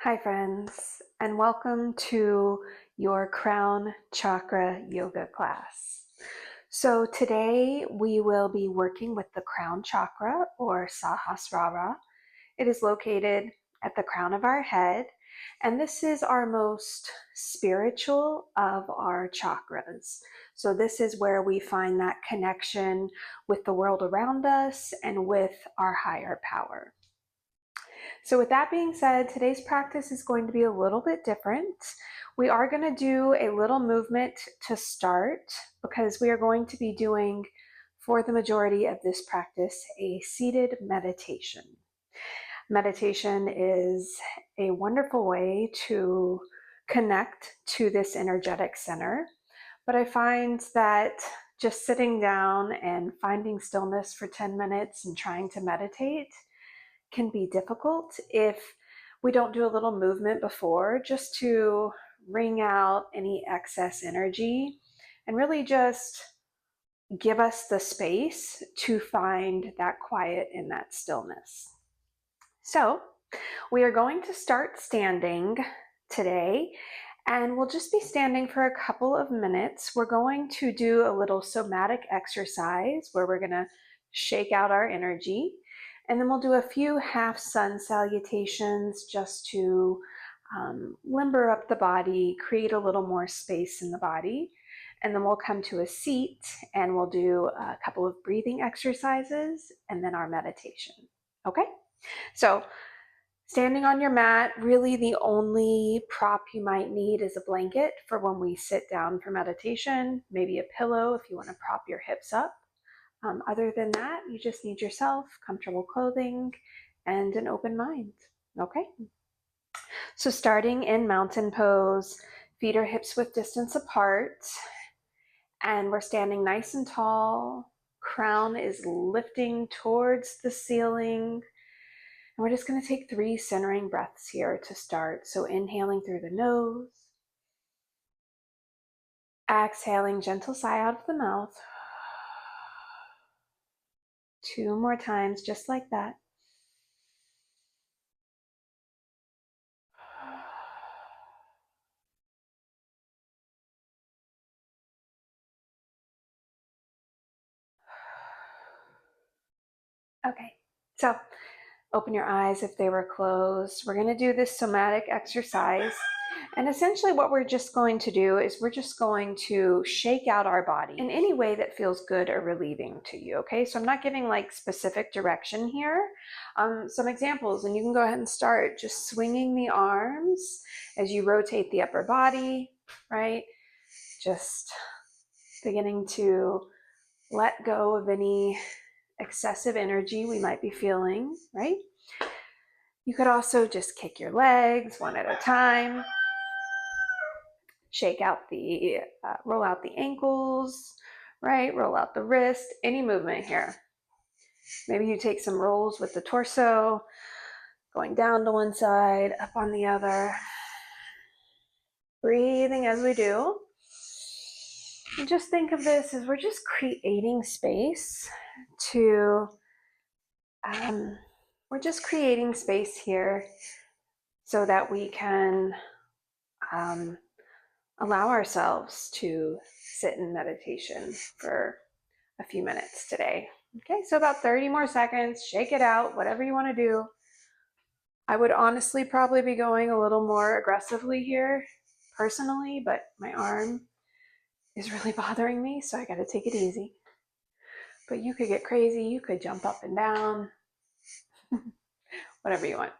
Hi friends, and welcome to your crown chakra yoga class. So today we will be working with the crown chakra or Sahasrara. It is located at the crown of our head, and this is our most spiritual of our chakras. So this is where we find that connection with the world around us and with our higher power. So with that being said, today's practice is going to be a little bit different. We are going to do a little movement to start because we are going to be doing, for the majority of this practice, a seated meditation. Meditation is a wonderful way to connect to this energetic center, but I find that just sitting down and finding stillness for 10 minutes and trying to meditate can be difficult if we don't do a little movement before, just to wring out any excess energy and really just give us the space to find that quiet and that stillness. So we are going to start standing today, and we'll just be standing for a couple of minutes. We're going to do a little somatic exercise where we're going to shake out our energy. And then we'll do a few half sun salutations just to limber up the body, create a little more space in the body. And then we'll come to a seat and we'll do a couple of breathing exercises and then our meditation. Okay? So standing on your mat, really the only prop you might need is a blanket for when we sit down for meditation, maybe a pillow if you want to prop your hips up. Other than that, you just need yourself, comfortable clothing, and an open mind. Okay? So starting in mountain pose, feet are hips width distance apart, and we're standing nice and tall. Crown is lifting towards the ceiling. And we're just going to take 3 centering breaths here to start. So inhaling through the nose, exhaling, gentle sigh out of the mouth. 2 more times, just like that. Okay, so open your eyes if they were closed. We're going to do this somatic exercise. And essentially what we're just going to do is we're just going to shake out our body in any way that feels good or relieving to you, okay? So I'm not giving like specific direction here. Some examples, and you can go ahead and start just swinging the arms as you rotate the upper body, right? Just beginning to let go of any excessive energy we might be feeling, right? You could also just kick your legs one at a time. Shake out the, roll out the ankles, right? Roll out the wrist, any movement here. Maybe you take some rolls with the torso, going down to one side, up on the other. Breathing as we do. And just think of this as we're just creating space to, we're just creating space here so that we can allow ourselves to sit in meditation for a few minutes today. Okay, so about 30 more seconds, shake it out, whatever you want to do. I would honestly probably be going a little more aggressively here personally, but my arm is really bothering me, so I got to take it easy. But you could get crazy, you could jump up and down, whatever you want.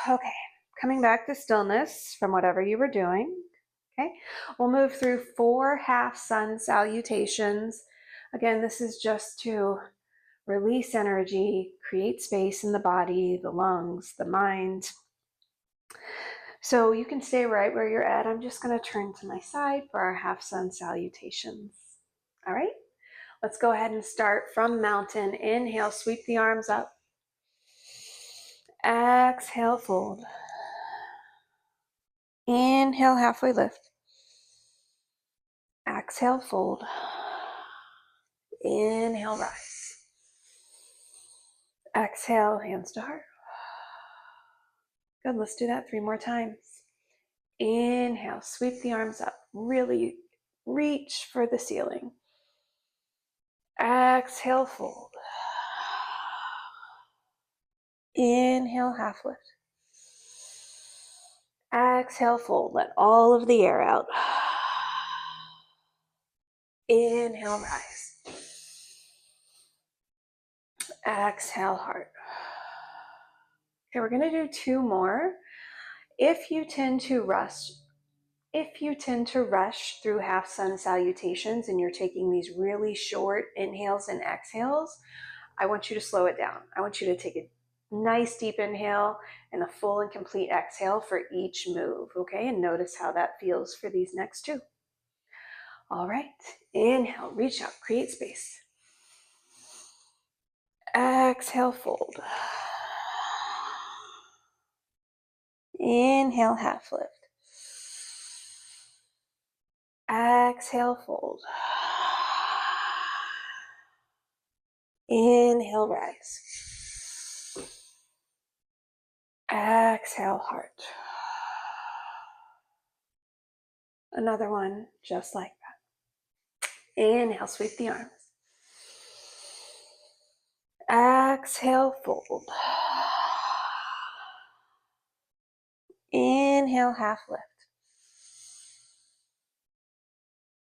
Okay, coming back to stillness from whatever you were doing. Okay, we'll move through 4 half sun salutations. Again, this is just to release energy, create space in the body, the lungs, the mind. So you can stay right where you're at. I'm just going to turn to my side for our half sun salutations. All right, let's go ahead and start from mountain. Inhale, sweep the arms up. Exhale, fold. Inhale, halfway lift. Exhale, fold. Inhale, rise. Exhale, hands to heart. Good, let's do that 3 more times. Inhale, sweep the arms up. Really reach for the ceiling. Exhale, fold. Inhale, half lift. Exhale, fold. Let all of the air out. Inhale, rise. Exhale, heart. Okay, we're going to do 2 more. If you tend to rush through half sun salutations and you're taking these really short inhales and exhales, I want you to slow it down. I want you to take a nice deep inhale and a full and complete exhale for each move, okay? And notice how that feels for these next 2. All right, inhale, reach up, create space. Exhale, fold. Inhale, half lift. Exhale, fold. Inhale, rise. Exhale, heart. Another one just like that. Inhale, sweep the arms. Exhale, fold. Inhale, half lift.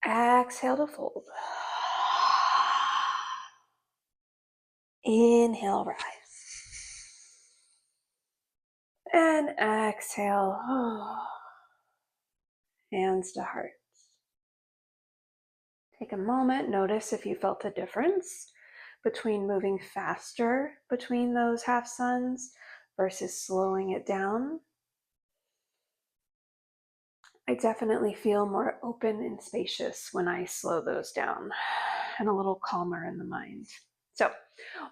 Exhale to fold. Inhale, rise. And exhale. Hands to heart. Take a moment, notice if you felt a difference between moving faster between those half suns versus slowing it down. I definitely feel more open and spacious when I slow those down and a little calmer in the mind. So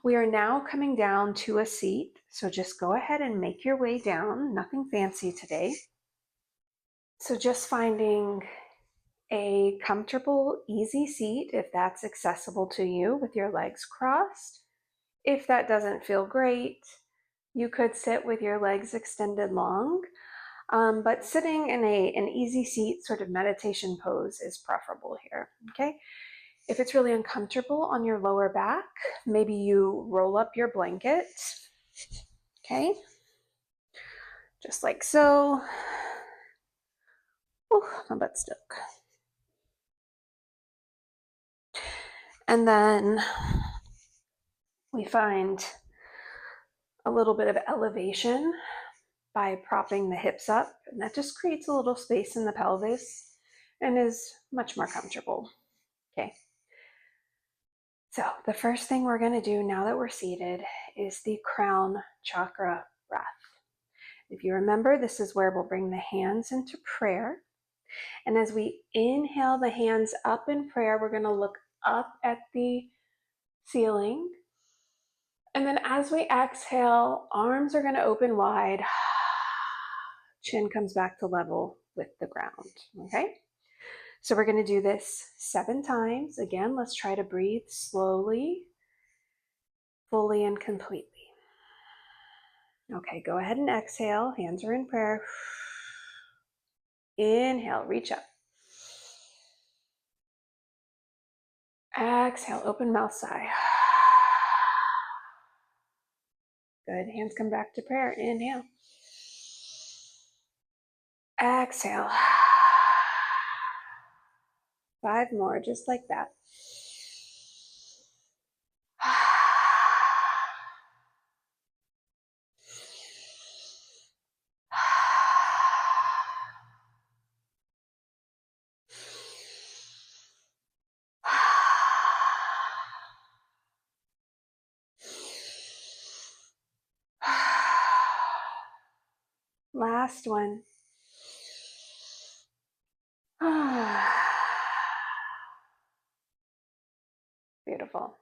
we are now coming down to a seat. So just go ahead and make your way down. Nothing fancy today. So just finding a comfortable, easy seat if that's accessible to you with your legs crossed. If that doesn't feel great, you could sit with your legs extended long, but sitting in an easy seat, sort of meditation pose is preferable here, okay? If it's really uncomfortable on your lower back, maybe you roll up your blanket, okay? Just like so. Ooh, my butt's stuck. And then we find a little bit of elevation by propping the hips up, and that just creates a little space in the pelvis and is much more comfortable. Okay. So the first thing we're going to do now that we're seated is the crown chakra breath. If you remember, this is where we'll bring the hands into prayer. And as we inhale the hands up in prayer, we're going to look up at the ceiling. And then as we exhale, arms are going to open wide. Chin comes back to level with the ground, okay? So we're going to do this 7 times. Again, let's try to breathe slowly, fully, and completely. Okay, go ahead and exhale. Hands are in prayer. Inhale, reach up. Exhale, open mouth, sigh. Good, hands come back to prayer. Inhale. Exhale. 5 more, just like that. Last one. Beautiful.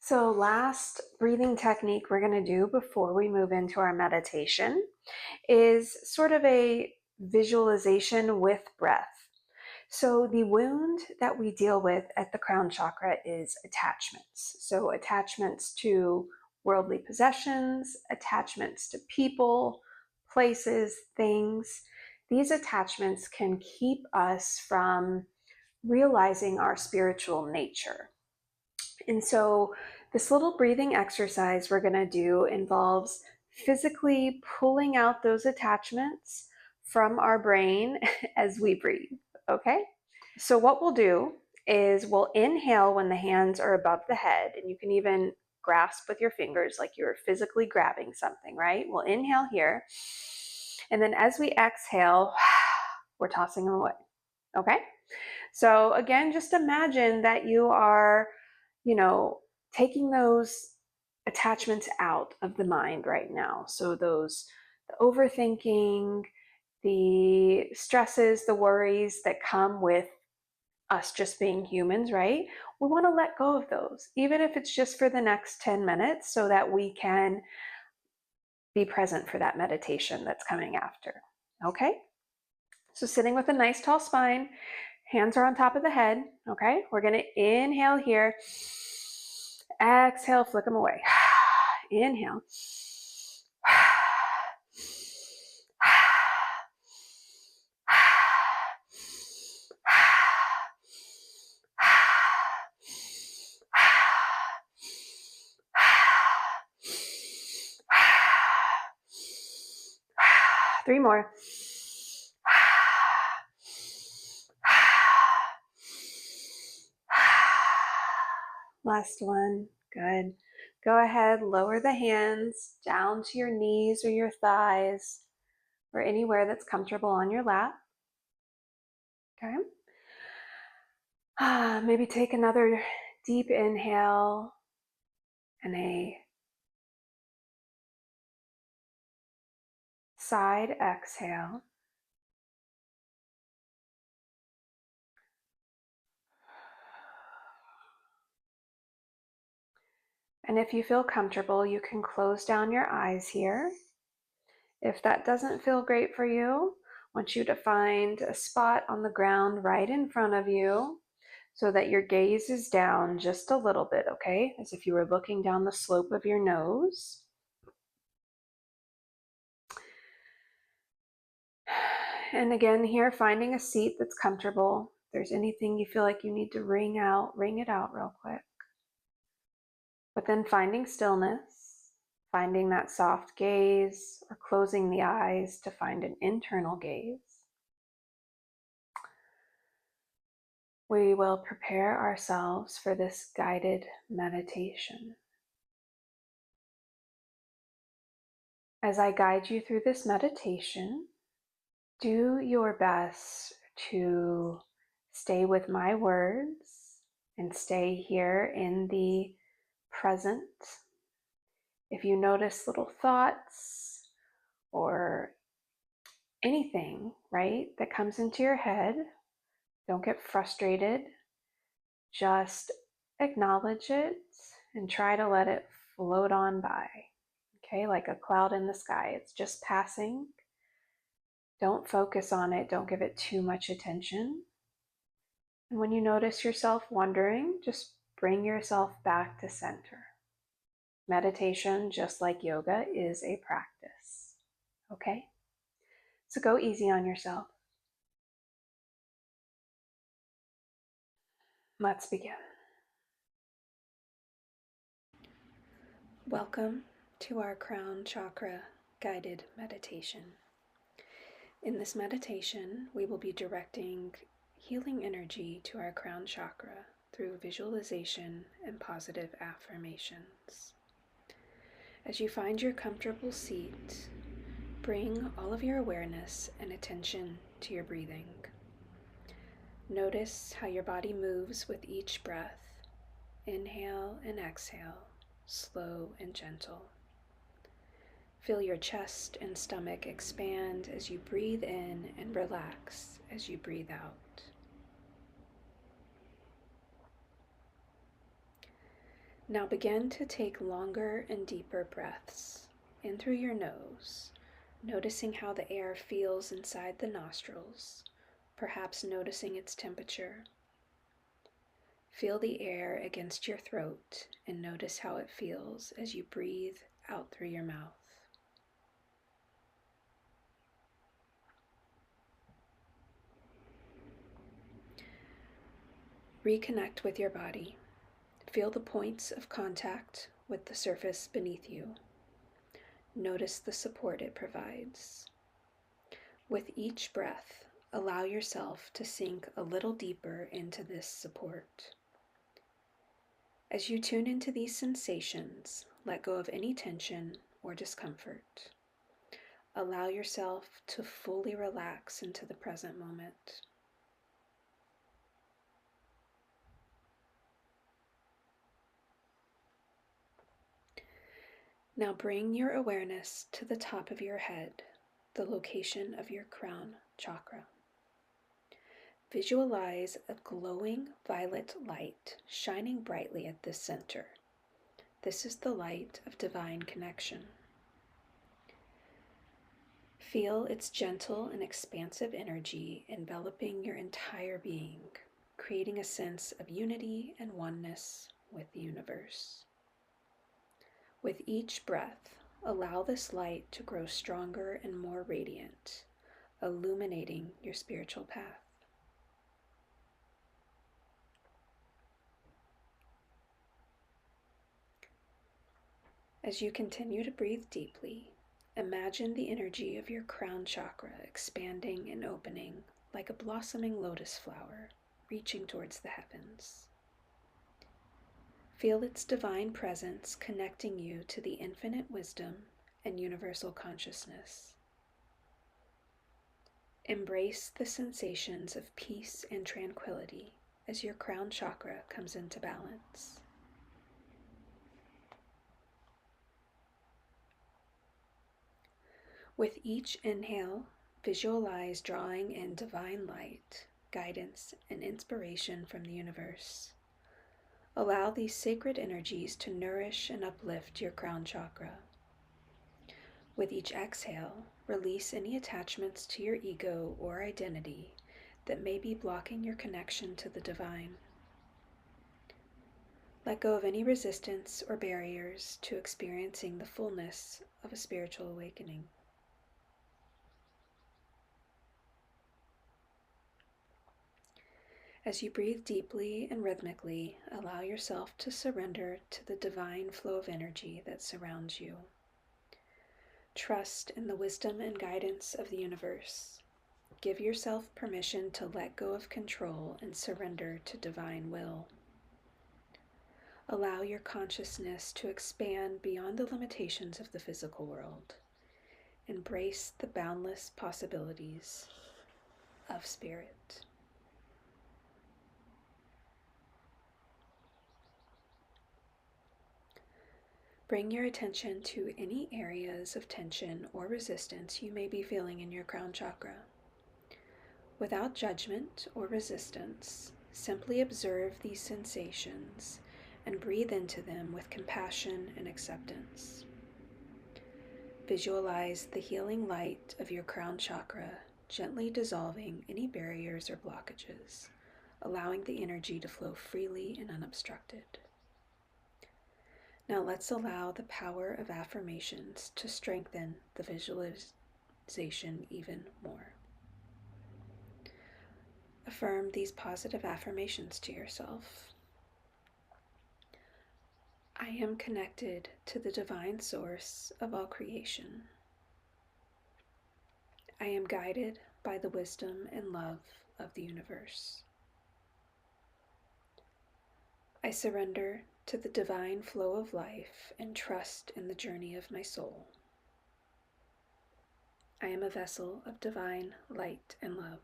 So last breathing technique we're going to do before we move into our meditation is sort of a visualization with breath. So the wound that we deal with at the crown chakra is attachments. So attachments to worldly possessions, attachments to people, places, things. These attachments can keep us from realizing our spiritual nature. And so this little breathing exercise we're going to do involves physically pulling out those attachments from our brain as we breathe. Okay? So what we'll do is we'll inhale when the hands are above the head, and you can even grasp with your fingers like you're physically grabbing something, right? We'll inhale here. And then as we exhale, we're tossing them away. Okay? So again, just imagine that you are, taking those attachments out of the mind right now. So the overthinking, the stresses, the worries that come with us just being humans, right? We want to let go of those, even if it's just for the next 10 minutes, so that we can be present for that meditation that's coming after. Okay? So sitting with a nice tall spine, hands are on top of the head. Okay? We're going to inhale here. Exhale, flick them away. Inhale. Three more. Last one. Good. Go ahead, lower the hands down to your knees or your thighs or anywhere that's comfortable on your lap. Okay. Maybe take another deep inhale and a side exhale. And if you feel comfortable, you can close down your eyes here. If that doesn't feel great for you, I want you to find a spot on the ground right in front of you so that your gaze is down just a little bit, okay? As if you were looking down the slope of your nose. And again, here, finding a seat that's comfortable. If there's anything you feel like you need to ring it out real quick. But then finding stillness, finding that soft gaze, or closing the eyes to find an internal gaze. We will prepare ourselves for this guided meditation. As I guide you through this meditation, do your best to stay with my words and stay here in the present. If you notice little thoughts or anything, right, that comes into your head, don't get frustrated. Just acknowledge it and try to let it float on by. Okay, like a cloud in the sky. It's just passing. Don't focus on it. Don't give it too much attention. And when you notice yourself wandering, just bring yourself back to center. Meditation, just like yoga, is a practice. Okay? So go easy on yourself. Let's begin. Welcome to our crown chakra guided meditation. In this meditation, we will be directing healing energy to our crown chakra through visualization and positive affirmations. As you find your comfortable seat, bring all of your awareness and attention to your breathing. Notice how your body moves with each breath. Inhale and exhale, slow and gentle. Feel your chest and stomach expand as you breathe in and relax as you breathe out. Now begin to take longer and deeper breaths in through your nose, noticing how the air feels inside the nostrils, perhaps noticing its temperature. Feel the air against your throat and notice how it feels as you breathe out through your mouth. Reconnect with your body. Feel the points of contact with the surface beneath you. Notice the support it provides. With each breath, allow yourself to sink a little deeper into this support. As you tune into these sensations, let go of any tension or discomfort. Allow yourself to fully relax into the present moment. Now bring your awareness to the top of your head, the location of your crown chakra. Visualize a glowing violet light shining brightly at this center. This is the light of divine connection. Feel its gentle and expansive energy enveloping your entire being, creating a sense of unity and oneness with the universe. With each breath, allow this light to grow stronger and more radiant, illuminating your spiritual path. As you continue to breathe deeply, imagine the energy of your crown chakra expanding and opening like a blossoming lotus flower, reaching towards the heavens. Feel its divine presence connecting you to the infinite wisdom and universal consciousness. Embrace the sensations of peace and tranquility as your crown chakra comes into balance. With each inhale, visualize drawing in divine light, guidance, and inspiration from the universe. Allow these sacred energies to nourish and uplift your crown chakra. With each exhale, release any attachments to your ego or identity that may be blocking your connection to the divine. Let go of any resistance or barriers to experiencing the fullness of a spiritual awakening. As you breathe deeply and rhythmically, allow yourself to surrender to the divine flow of energy that surrounds you. Trust in the wisdom and guidance of the universe. Give yourself permission to let go of control and surrender to divine will. Allow your consciousness to expand beyond the limitations of the physical world. Embrace the boundless possibilities of spirit. Bring your attention to any areas of tension or resistance you may be feeling in your crown chakra. Without judgment or resistance, simply observe these sensations and breathe into them with compassion and acceptance. Visualize the healing light of your crown chakra gently dissolving any barriers or blockages, allowing the energy to flow freely and unobstructed. Now let's allow the power of affirmations to strengthen the visualization even more. Affirm these positive affirmations to yourself. I am connected to the divine source of all creation. I am guided by the wisdom and love of the universe. I surrender to the divine flow of life and trust in the journey of my soul. I am a vessel of divine light and love.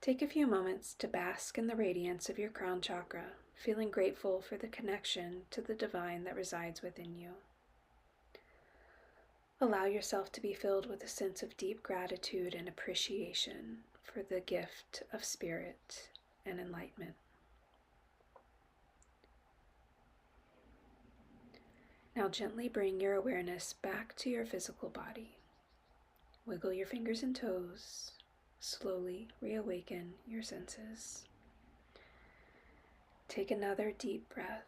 Take a few moments to bask in the radiance of your crown chakra, feeling grateful for the connection to the divine that resides within you. Allow yourself to be filled with a sense of deep gratitude and appreciation for the gift of spirit and enlightenment. Now gently bring your awareness back to your physical body. Wiggle your fingers and toes, slowly reawaken your senses. Take another deep breath.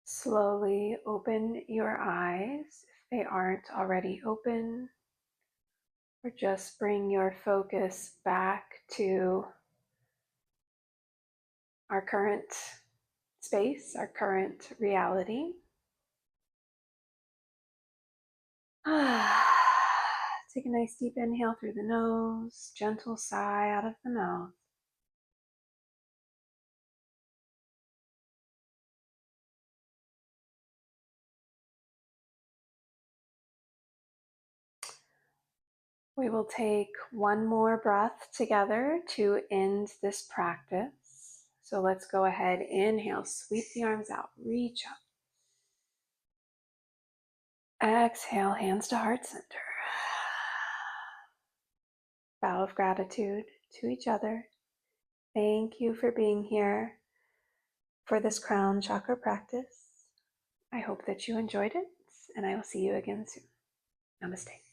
Slowly open your eyes if they aren't already open, or just bring your focus back to our current space, our current reality. Take a nice deep inhale through the nose, gentle sigh out of the mouth. We will take one more breath together to end this practice. So let's go ahead, inhale, sweep the arms out, reach up. Exhale, hands to heart center. Bow of gratitude to each other. Thank you for being here for this crown chakra practice. I hope that you enjoyed it, and I will see you again soon. Namaste.